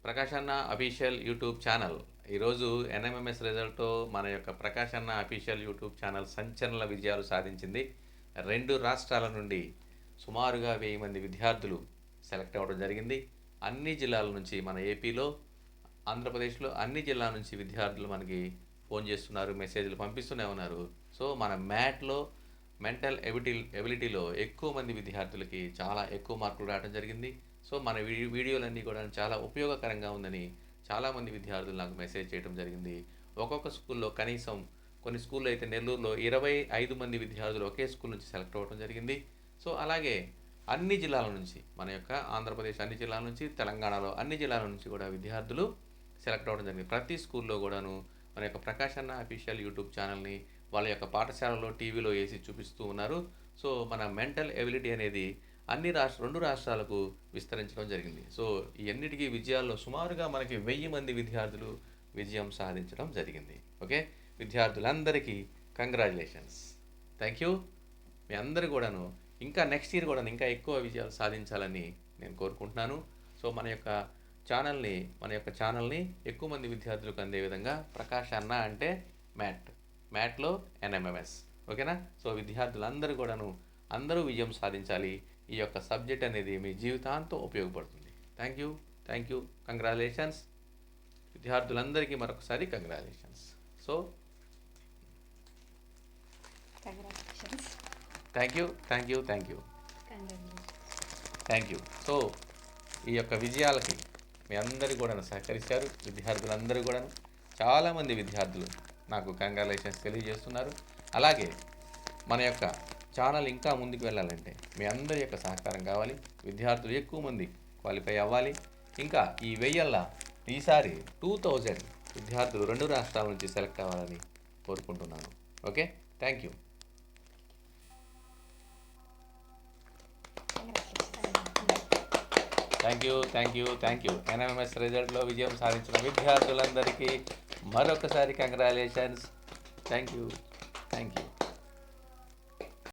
ప్రకాష్ అన్న official YouTube channel ఈరోజు NMMS రిజల్ట్తో మన యొక్క ప్రకాష్ అన్న అఫీషియల్ యూట్యూబ్ ఛానల్ సంచలన విజయాలు సాధించింది. 2 రాష్ట్రాల నుండి సుమారుగా 1000 మంది విద్యార్థులు సెలెక్ట్ అవ్వడం జరిగింది. అన్ని జిల్లాల నుంచి మన ఏపీలో, ఆంధ్రప్రదేశ్లో అన్ని జిల్లాల నుంచి విద్యార్థులు మనకి ఫోన్ చేస్తున్నారు, మెసేజ్లు పంపిస్తూనే ఉన్నారు. సో మన మ్యాట్లో మెంటల్ ఎబిలిటీలో ఎక్కువ మంది విద్యార్థులకి చాలా ఎక్కువ మార్కులు రావడం జరిగింది. సో మన వీడియోలన్నీ కూడా చాలా ఉపయోగకరంగా ఉందని చాలామంది విద్యార్థులు నాకు మెసేజ్ చేయడం జరిగింది. ఒక్కొక్క స్కూల్లో కనీసం కొన్ని స్కూల్లో అయితే నెల్లూరులో 25 మంది విద్యార్థులు ఒకే స్కూల్ నుంచి సెలెక్ట్ అవ్వడం జరిగింది. సో అలాగే అన్ని జిల్లాల నుంచి, మన యొక్క ఆంధ్రప్రదేశ్ అన్ని జిల్లాల నుంచి, తెలంగాణలో అన్ని జిల్లాల నుంచి కూడా విద్యార్థులు సెలెక్ట్ అవ్వడం జరిగింది. ప్రతి స్కూల్లో కూడాను మన యొక్క ప్రకాష్ అన్న అఫీషియల్ యూట్యూబ్ ఛానల్ని వాళ్ళ యొక్క పాఠశాలలో టీవీలో వేసి చూపిస్తూ ఉన్నారు. సో మన మెంటల్ ఎబిలిటీ అనేది రెండు రాష్ట్రాలకు విస్తరించడం జరిగింది. సో ఈ అన్నిటికీ విజయాల్లో సుమారుగా మనకి 1000 మంది విద్యార్థులు విజయం సాధించడం జరిగింది. ఓకే, విద్యార్థులందరికీ కంగ్రాచులేషన్స్. Thank you. మీ అందరూ కూడాను ఇంకా నెక్స్ట్ ఇయర్ కూడా ఇంకా ఎక్కువ విజయాలు సాధించాలని నేను కోరుకుంటున్నాను. సో మన యొక్క ఛానల్ని ఎక్కువ మంది విద్యార్థులకు అందే విధంగా ప్రకాష్ అన్న అంటే మ్యాట్లో ఎన్ఎంఎంఎస్. ఓకేనా? సో విద్యార్థులందరూ కూడాను అందరూ విజయం సాధించాలి. ఈ యొక్క సబ్జెక్ట్ అనేది మీ జీవితాంతం ఉపయోగపడుతుంది. Thank you. కంగ్రాచులేషన్స్ విద్యార్థులందరికీ మరొకసారి congratulations. So thank you. So ఈ యొక్క విజయాలకి మీ అందరూ కూడా సహకరించారు. విద్యార్థులందరూ కూడా చాలామంది విద్యార్థులు నాకు కంగ్రాచులేషన్స్ తెలియజేస్తున్నారు. అలాగే మన యొక్క ఛానల్ ఇంకా ముందుకు వెళ్ళాలంటే మీ అందరి యొక్క సహకారం కావాలి. విద్యార్థులు ఎక్కువ మంది క్వాలిఫై అవ్వాలి. ఇంకా ఈ 1000ల ఈసారి 2000 విద్యార్థులు 2 రాష్ట్రాల నుంచి సెలెక్ట్ అవ్వాలని కోరుకుంటున్నాను. Okay, thank you. ఎన్ఎంఎంఎస్ రిజల్ట్లో విజయం సాధించిన విద్యార్థులందరికీ మరొకసారి కంగ్రాచులేషన్స్. Thank you.